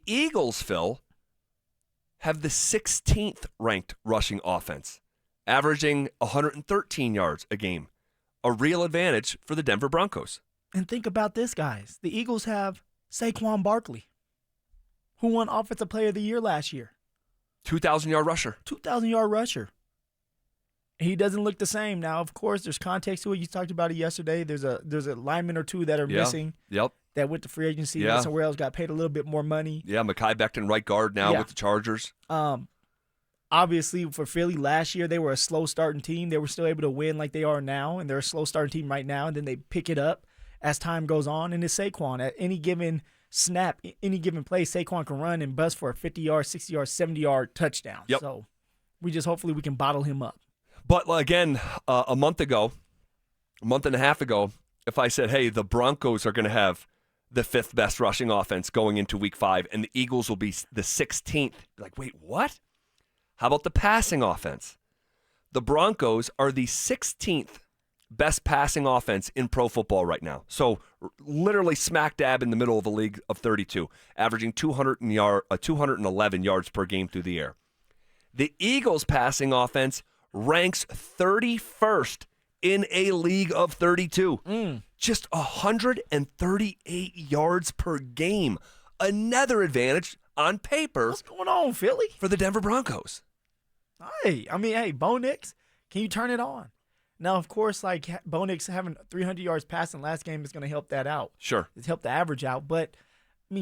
Eagles, Phil, have the 16th ranked rushing offense, averaging 113 yards a game. A real advantage for the Denver Broncos. And think about this, guys. The Eagles have Saquon Barkley, who won Offensive Player of the Year last year. 2,000-yard rusher. 2,000-yard rusher. He doesn't look the same. Now, of course, there's context to it. You talked about it yesterday. There's a lineman or two that are missing. Yep. That went to free agency and somewhere else, got paid a little bit more money. Yeah, Mekhi Becton, right guard now with the Chargers. Obviously, for Philly last year, they were a slow starting team. They were still able to win like they are now, and they're a slow starting team right now, and then they pick it up as time goes on. And it's Saquon. At any given snap, any given play, Saquon can run and bust for a 50-yard, 60-yard, 70-yard touchdown. Yep. So hopefully we can bottle him up. But again, a month and a half ago, if I said, hey, the Broncos are going to have the 5th best rushing offense going into week 5, and the Eagles will be the 16th, like, wait, what? How about the passing offense? The Broncos are the 16th best passing offense in pro football right now. So literally smack dab in the middle of a league of 32, averaging 211 yards per game through the air. The Eagles' passing offense ranks 31st in a league of 32. Just 138 yards per game. Another advantage on paper. What's going on, Philly? For the Denver Broncos. Hey, Bo Nix, can you turn it on? Now, of course, like Bo Nix having 300 yards passing last game is going to help that out. Sure. It's helped the average out. But,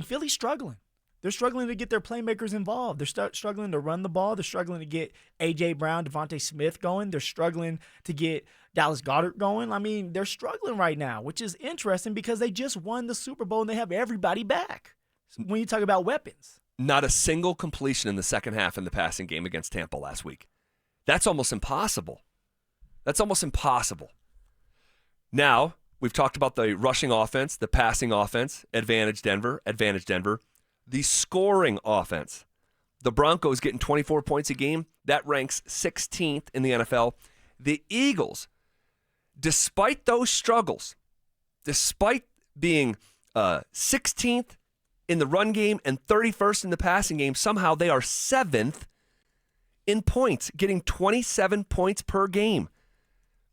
Philly's struggling. They're struggling to get their playmakers involved. They're struggling to run the ball. They're struggling to get A.J. Brown, Devontae Smith going. They're struggling to get Dallas Goedert going. They're struggling right now, which is interesting because they just won the Super Bowl and they have everybody back when you talk about weapons. Not a single completion in the second half in the passing game against Tampa last week. That's almost impossible. Now, we've talked about the rushing offense, the passing offense, advantage Denver. The scoring offense. The Broncos getting 24 points a game. That ranks 16th in the NFL. The Eagles, despite those struggles, despite being 16th in the run game and 31st in the passing game, somehow they are 7th in points, getting 27 points per game.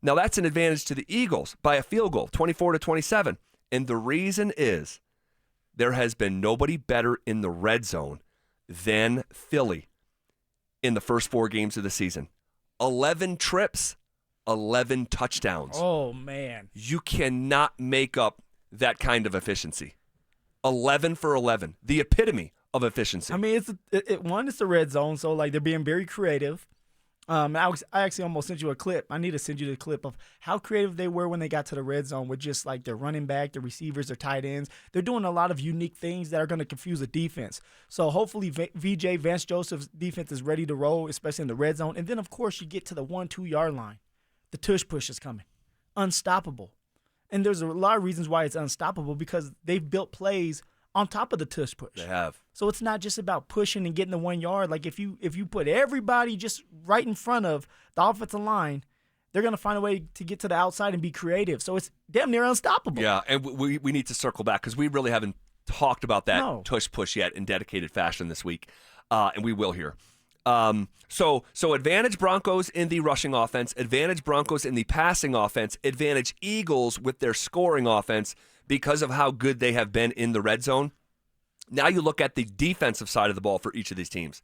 Now, that's an advantage to the Eagles by a field goal, 24-27. And the reason is there has been nobody better in the red zone than Philly in the first 4 games of the season. 11 trips, 11 touchdowns. Oh, man. You cannot make up that kind of efficiency. 11 for 11, the epitome of efficiency. It's the red zone, so they're being very creative. I actually almost sent you a clip. I need to send you the clip of how creative they were when they got to the red zone with just their running back, their receivers, their tight ends. They're doing a lot of unique things that are going to confuse the defense. So hopefully Vance Joseph's defense is ready to roll, especially in the red zone. And then, of course, you get to the 1-2 yard line. The tush push is coming. Unstoppable. And there's a lot of reasons why it's unstoppable because they've built plays on top of the tush push. They have. So it's not just about pushing and getting the 1 yard. If you put everybody just right in front of the offensive line, they're going to find a way to get to the outside and be creative. So it's damn near unstoppable. Yeah, and we need to circle back because we really haven't talked about that tush push yet in dedicated fashion this week, and we will here. So advantage Broncos in the rushing offense, advantage Broncos in the passing offense, advantage Eagles with their scoring offense because of how good they have been in the red zone. Now you look at the defensive side of the ball for each of these teams.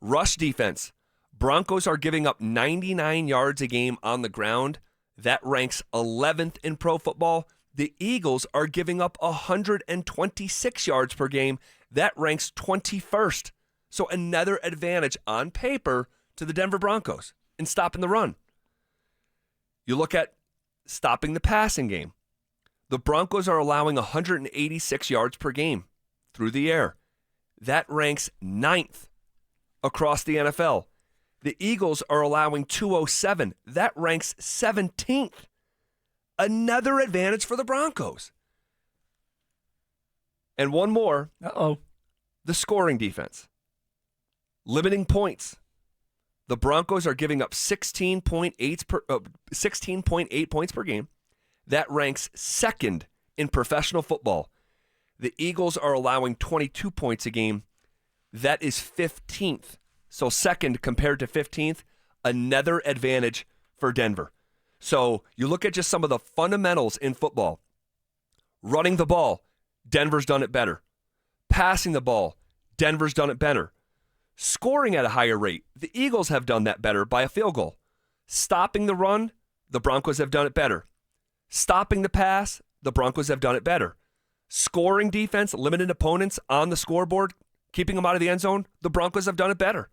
Rush defense. Broncos are giving up 99 yards a game on the ground. That ranks 11th in pro football. The Eagles are giving up 126 yards per game. That ranks 21st. So another advantage on paper to the Denver Broncos in stopping the run. You look at stopping the passing game. The Broncos are allowing 186 yards per game through the air. That ranks 9th across the NFL. The Eagles are allowing 207. That ranks 17th. Another advantage for the Broncos. And one more. The scoring defense. Limiting points. The Broncos are giving up 16.8 points per game. That ranks 2nd in professional football. The Eagles are allowing 22 points a game. That is 15th. So second compared to 15th, another advantage for Denver. So you look at just some of the fundamentals in football. Running the ball, Denver's done it better. Passing the ball, Denver's done it better. Scoring at a higher rate, the Eagles have done that better by a field goal. Stopping the run, the Broncos have done it better. Stopping the pass, the Broncos have done it better. Scoring defense, limiting opponents on the scoreboard, keeping them out of the end zone, the Broncos have done it better.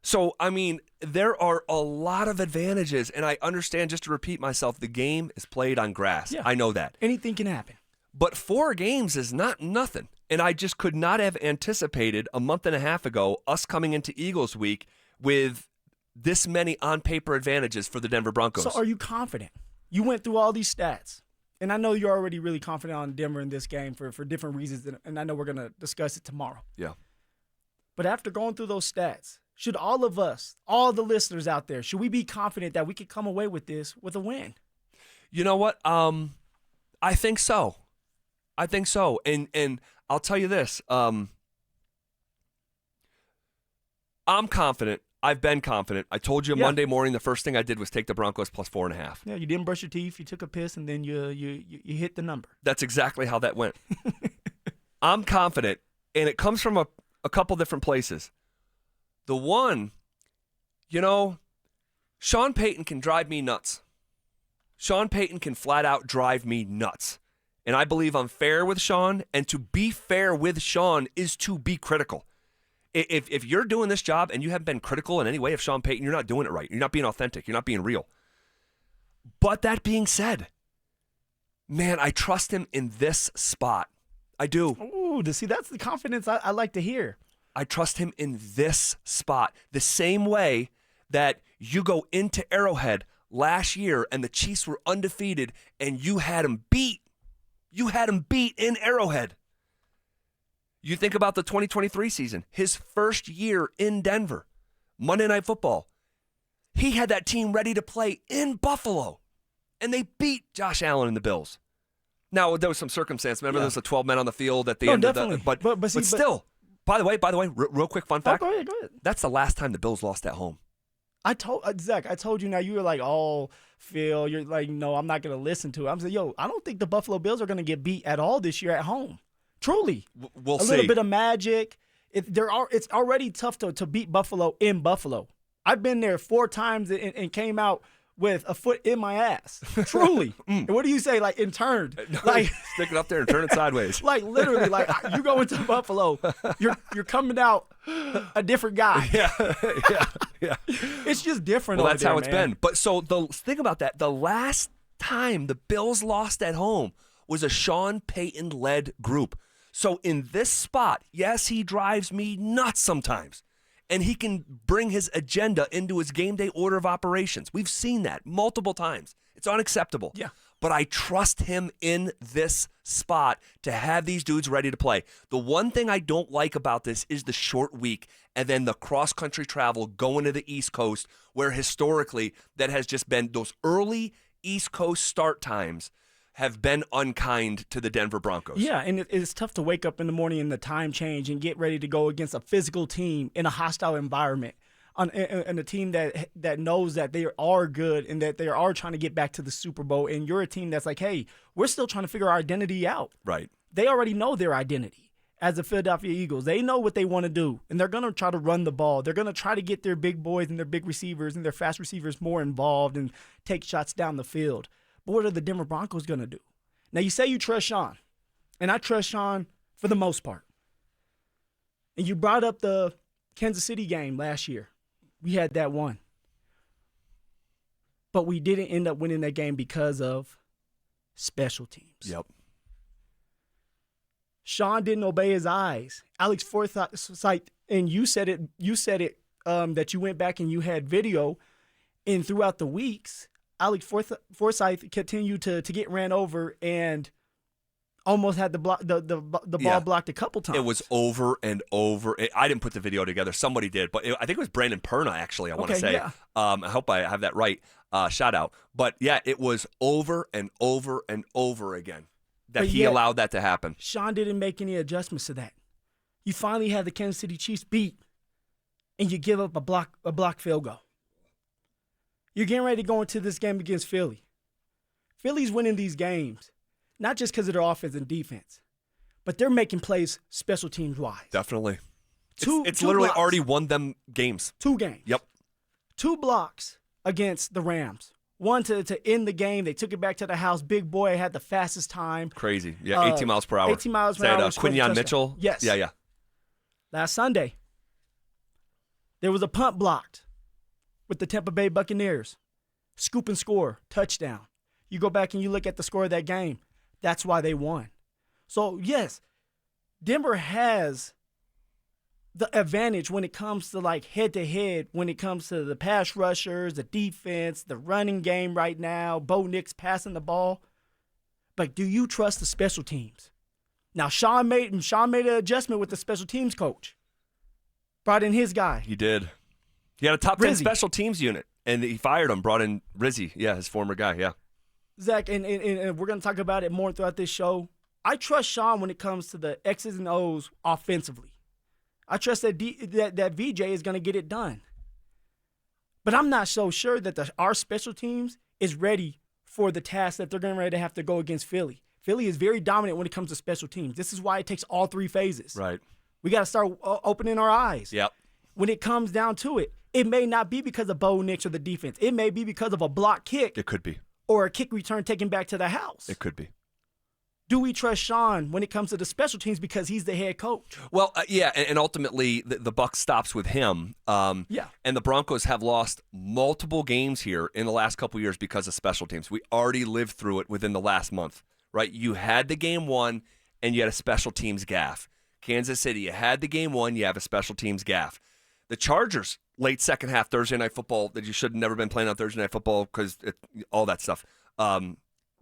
So, I mean, there are a lot of advantages, and I understand, just to repeat myself, the game is played on grass. Yeah. I know that. Anything can happen. But 4 games is not nothing. And I just could not have anticipated a month and a half ago us coming into Eagles week with this many on-paper advantages for the Denver Broncos. So are you confident? You went through all these stats. And I know you're already really confident on Denver in this game for different reasons, and I know we're going to discuss it tomorrow. Yeah. But after going through those stats, should all of us, all the listeners out there, should we be confident that we could come away with this with a win? You know what? I think so. I think so. And I'll tell you this. I'm confident. I've been confident. I told you Monday morning the first thing I did was take the Broncos plus 4.5. Yeah, you didn't brush your teeth. You took a piss, and then you hit the number. That's exactly how that went. I'm confident, and it comes from a couple different places. The one, Sean Payton can drive me nuts. Sean Payton can flat out drive me nuts. And I believe I'm fair with Sean, and to be fair with Sean is to be critical. If you're doing this job and you haven't been critical in any way of Sean Payton, you're not doing it right. You're not being authentic. You're not being real. But that being said, man, I trust him in this spot. I do. Ooh, see, that's the confidence I like to hear. I trust him in this spot. The same way that you go into Arrowhead last year and the Chiefs were undefeated and you had them beat. You had him beat in Arrowhead. You think about the 2023 season, his first year in Denver, Monday Night Football. He had that team ready to play in Buffalo, and they beat Josh Allen and the Bills. Now, there was some circumstance. Remember, there was 12 men on the field at the end definitely. of the – but still, by the way, real quick fun fact. Go ahead. That's the last time the Bills lost at home. Zach, I told you now, you were like, oh, Phil, you're like, no, I'm not going to listen to it. I'm saying, I don't think the Buffalo Bills are going to get beat at all this year at home. Truly. We'll see. A little bit of magic. It's already tough to beat Buffalo in Buffalo. I've been there 4 times and came out with a foot in my ass. Truly. And what do you say? Like, and turned. Like, stick it up there and turn it sideways. Like, literally, like, you go into Buffalo, you're coming out a different guy. Yeah. It's just different. Well, that's how it's been. But so think about that. The last time the Bills lost at home was a Sean Payton-led group. So in this spot, yes, he drives me nuts sometimes. And he can bring his agenda into his game day order of operations. We've seen that multiple times. It's unacceptable. Yeah. But I trust him in this spot to have these dudes ready to play. The one thing I don't like about this is the short week and then the cross-country travel going to the East Coast, where historically that has just been those early East Coast start times have been unkind to the Denver Broncos. Yeah, and it's tough to wake up in the morning in the time change and get ready to go against a physical team in a hostile environment, and a team that knows that they are good and that they are trying to get back to the Super Bowl, and you're a team that's like, hey, we're still trying to figure our identity out. Right. They already know their identity as the Philadelphia Eagles. They know what they want to do, and they're going to try to run the ball. They're going to try to get their big boys and their big receivers and their fast receivers more involved and take shots down the field. But what are the Denver Broncos going to do? Now, you say you trust Sean, and I trust Sean for the most part. And you brought up the Kansas City game last year. We had that one. But we didn't end up winning that game because of special teams. Yep. Sean didn't obey his eyes. Alex Forsythe, and you said it that you went back and you had video, and throughout the weeks, Alex Forsythe continued to get ran over and almost had the ball blocked a couple times. It was over and over. I didn't put the video together. Somebody did, but I think it was Brandon Perna, actually, I want to say. Yeah. I hope I have that right. Shout out. But, yeah, it was over and over and over again that he allowed that to happen. Sean didn't make any adjustments to that. You finally have the Kansas City Chiefs beat, and you give up a block field goal. You're getting ready to go into this game against Philly. Philly's winning these games, not just because of their offense and defense, but they're making plays special teams wise. Definitely. It's two literally blocks. already won them games. 2 games. Yep. 2 blocks against the Rams. One to end the game. They took it back to the house. Big boy had the fastest time. Crazy. Yeah, 18 miles per hour. 18 miles per hour. Quinyon Mitchell? Yes. Yeah. Last Sunday, there was a punt blocked with the Tampa Bay Buccaneers. Scoop and score. Touchdown. You go back and you look at the score of that game. That's why they won. So, yes, Denver has the advantage when it comes to like head-to-head, when it comes to the pass rushers, the defense, the running game right now, Bo Nix passing the ball. But do you trust the special teams? Now, Sean made an adjustment with the special teams coach. Brought in his guy. He did. He had a top 10 special teams unit, and he fired him, brought in Rizzi. Yeah, his former guy, yeah. Zach, and we're going to talk about it more throughout this show. I trust Sean when it comes to the X's and O's offensively. I trust that VJ is going to get it done. But I'm not so sure that our special teams is ready for the task that they're going to have to go against Philly. Philly is very dominant when it comes to special teams. This is why it takes all 3 phases. Right. We got to start opening our eyes. Yep. When it comes down to it, it may not be because of Bo Nix or the defense. It may be because of a block kick. It could be. Or a kick return taken back to the house. It could be. Do we trust Sean when it comes to the special teams because he's the head coach? Well, yeah, and ultimately the buck stops with him. Yeah. And the Broncos have lost multiple games here in the last couple of years because of special teams. We already lived through it within the last month, right? You had the game won, and you had a special teams gaffe. Kansas City, you had the game won, you have a special teams gaffe. The Chargers, late second half Thursday Night Football, that you should have never been playing on Thursday Night Football because all that stuff.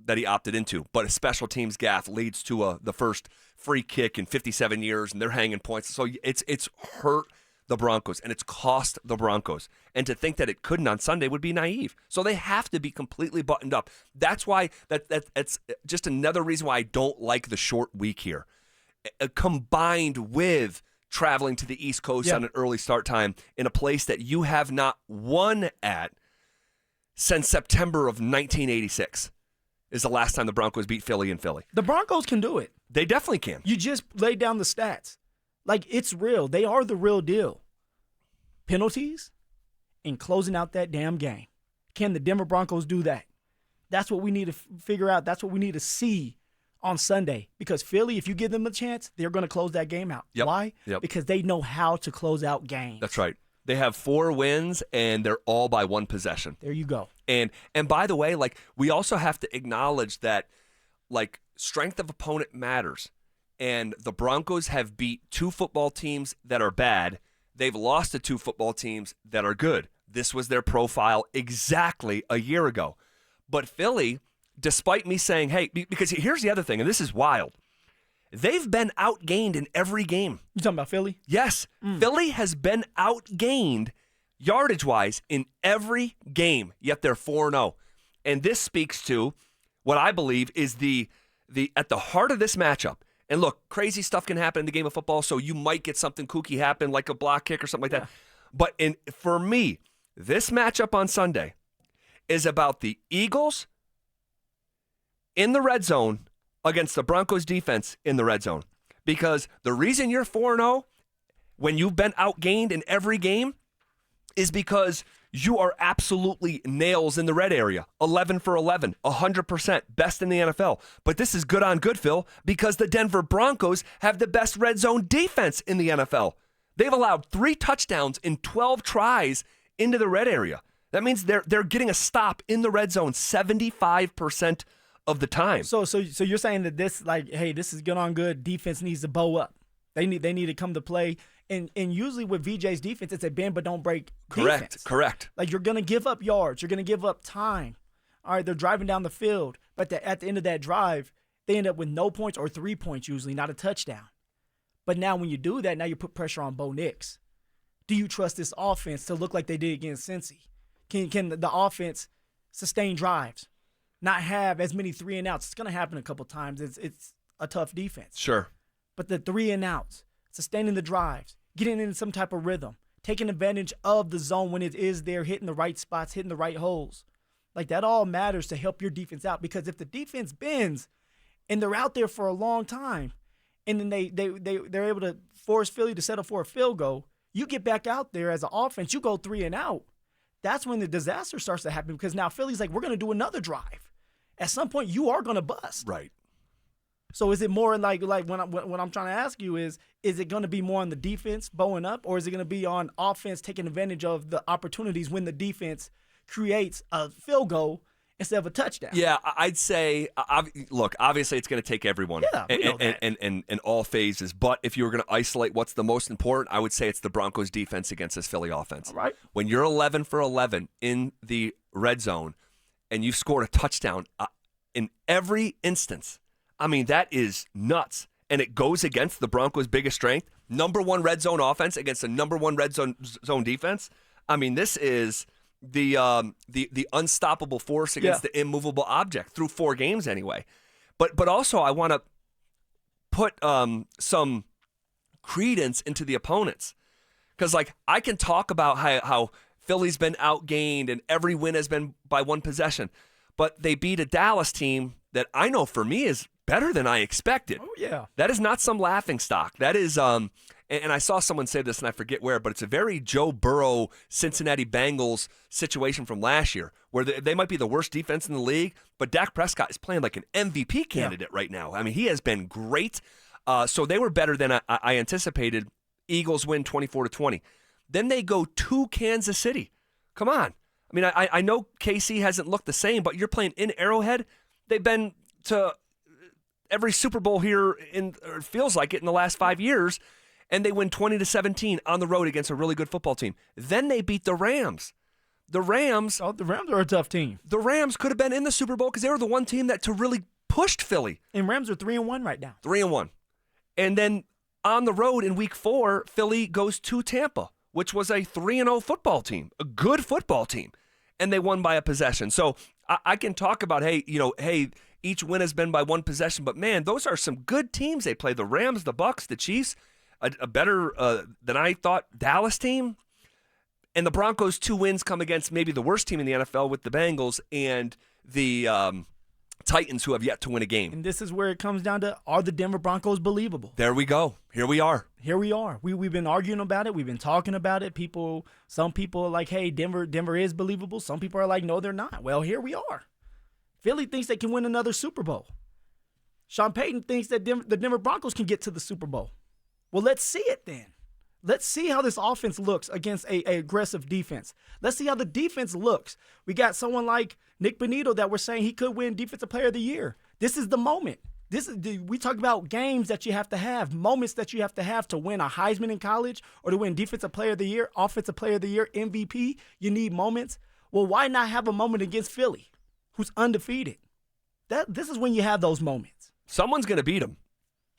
That he opted into, but a special teams gaffe leads to the first free kick in 57 years, and they're hanging points. So it's hurt the Broncos, and it's cost the Broncos. And to think that it couldn't on Sunday would be naive. So they have to be completely buttoned up. That's why that's just another reason why I don't like the short week here, combined with traveling to the East Coast on an early start time in a place that you have not won at since September of 1986. Is the last time the Broncos beat Philly in Philly. The Broncos can do it. They definitely can. You just laid down the stats. Like, it's real. They are the real deal. Penalties and closing out that damn game. Can the Denver Broncos do that? That's what we need to figure out. That's what we need to see on Sunday. Because Philly, if you give them a chance, they're going to close that game out. Yep. Why? Yep. Because they know how to close out games. That's right. They have 4 wins, and they're all by 1 possession. There you go. And by the way, like, we also have to acknowledge that, like, strength of opponent matters. And the Broncos have beat 2 football teams that are bad. They've lost to 2 football teams that are good. This was their profile exactly a year ago. But Philly, despite me saying, hey, because here's the other thing, and this is wild. They've been outgained in every game. You talking about Philly? Yes. Philly has been outgained yardage-wise in every game, yet they're 4-0. And this speaks to what I believe is the at the heart of this matchup. And look, crazy stuff can happen in the game of football, so you might get something kooky happen, like a block kick or something like that. But for me, this matchup on Sunday is about the Eagles in the red zone against the Broncos defense in the red zone. Because the reason you're 4-0 when you've been outgained in every game is because you are absolutely nails in the red area. 11 for 11, 100%, best in the NFL. But this is good on good, Phil, because the Denver Broncos have the best red zone defense in the NFL. They've allowed 3 touchdowns in 12 tries into the red area. That means they're getting a stop in the red zone 75% of the time. So you're saying that this, like, hey, this is good on good. Defense needs to bow up. They need to come to play. And usually with VJ's defense, it's a bend but don't break defense. Correct. Like, you're going to give up yards. You're going to give up time. All right, they're driving down the field. But at the end of that drive, they end up with no points or 3 points usually, not a touchdown. But now when you do that, now you put pressure on Bo Nix. Do you trust this offense to look like they did against Cincy? Can the offense sustain drives? Not have as many 3-and-outs. It's going to happen a couple times. It's a tough defense. Sure. But the 3-and-outs, sustaining the drives, getting in some type of rhythm, taking advantage of the zone when it is there, hitting the right spots, hitting the right holes. Like, that all matters to help your defense out, because if the defense bends and they're out there for a long time and then they're able to force Philly to settle for a field goal, you get back out there as an offense, you go 3 and out. That's when the disaster starts to happen, because now Philly's like, we're going to do another drive. At some point, you are going to bust. Right. So is it more like what I'm trying to ask you is it going to be more on the defense bowing up, or is it going to be on offense taking advantage of the opportunities when the defense creates a field goal instead of a touchdown? Yeah, I'd say, look, obviously it's going to take everyone in all phases. But if you were going to isolate what's the most important, I would say it's the Broncos defense against this Philly offense. All right. When you're 11 for 11 in the red zone and you've scored a touchdown in every instance, I mean, that is nuts. And it goes against the Broncos' biggest strength. Number 1 red zone offense against the number 1 red zone defense. I mean, this is the unstoppable force against the immovable object through 4 games anyway. But also I want to put some credence into the opponents, because like I can talk about how Philly's been outgained and every win has been by 1 possession, but they beat a Dallas team that I know for me is better than I expected. Oh yeah, that is not some laughing stock. That is and I saw someone say this, and I forget where, but it's a very Joe Burrow, Cincinnati Bengals situation from last year, where they might be the worst defense in the league, but Dak Prescott is playing like an MVP candidate right now. I mean, he has been great. So they were better than I anticipated. Eagles win 24-20. Then they go to Kansas City. Come on. I mean, I know KC hasn't looked the same, but you're playing in Arrowhead. They've been to every Super Bowl here, or feels like it, in the last 5 years. And they win 20-17 on the road against a really good football team. Then they beat the Rams. The Rams are a tough team. The Rams could have been in the Super Bowl because they were the one team that really pushed Philly. And Rams are 3-1 right now. 3-1. And then on the road in Week 4, Philly goes to Tampa, which was a 3-0 football team, a good football team, and they won by a possession. So I can talk about, hey, each win has been by 1 possession, but man, those are some good teams they play. The Rams, the Bucks, the Chiefs. A better than I thought Dallas team. And the Broncos' 2 wins come against maybe the worst team in the NFL with the Bengals and the Titans, who have yet to win a game. And this is where it comes down to, are the Denver Broncos believable? There we go. Here we are. We've been arguing about it. We've been talking about it. Some people are like, hey, Denver is believable. Some people are like, no, they're not. Well, here we are. Philly thinks they can win another Super Bowl. Sean Payton thinks that the Denver Broncos can get to the Super Bowl. Well, let's see it then. Let's see how this offense looks against a aggressive defense. Let's see how the defense looks. We got someone like Nick Bonito that we're saying he could win Defensive Player of the Year. This is the moment. We talk about games that you have to have, moments that you have to win a Heisman in college or to win Defensive Player of the Year, Offensive Player of the Year, MVP. You need moments. Well, why not have a moment against Philly, who's undefeated? This is when you have those moments. Someone's going to beat them.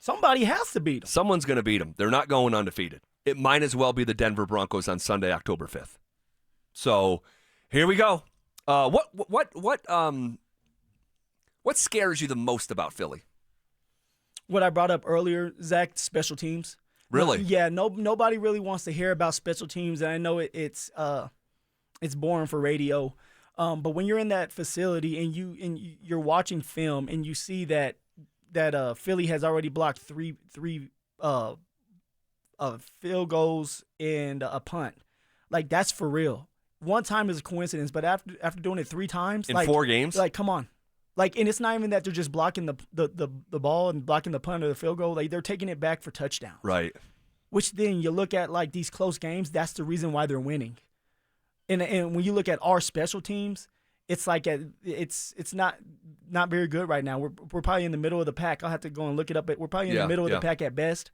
Somebody has to beat them. Someone's going to beat them. They're not going undefeated. It might as well be the Denver Broncos on Sunday, October 5th. So here we go. What scares you the most about Philly? What I brought up earlier, Zach, special teams. Really? Yeah. Nobody really wants to hear about special teams, and I know it's boring for radio. But when you're in that facility and you're watching film and you see that Philly has already blocked three field goals and a punt. Like, that's for real. One time is a coincidence, but after doing it 3 times in 4 games, like, come on. Like, and it's not even that they're just blocking the ball and blocking the punt or the field goal. Like, they're taking it back for touchdowns. Right. Which then you look at, like, these close games, that's the reason why they're winning. And when you look at our special teams, it's like it's not very good right now. We're probably in the middle of the pack. I'll have to go and look it up, but we're probably in the middle of the pack at best.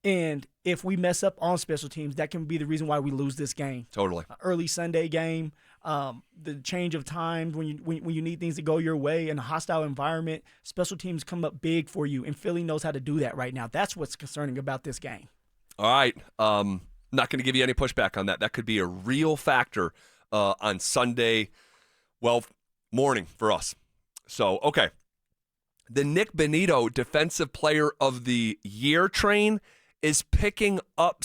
And if we mess up on special teams, that can be the reason why we lose this game. Totally. Early Sunday game, the change of times when you need things to go your way in a hostile environment, special teams come up big for you, and Philly knows how to do that right now. That's what's concerning about this game. All right. Not going to give you any pushback on that. That could be a real factor on Sunday, morning for us. So, okay. the Nick Bonito Defensive Player of the Year train is picking up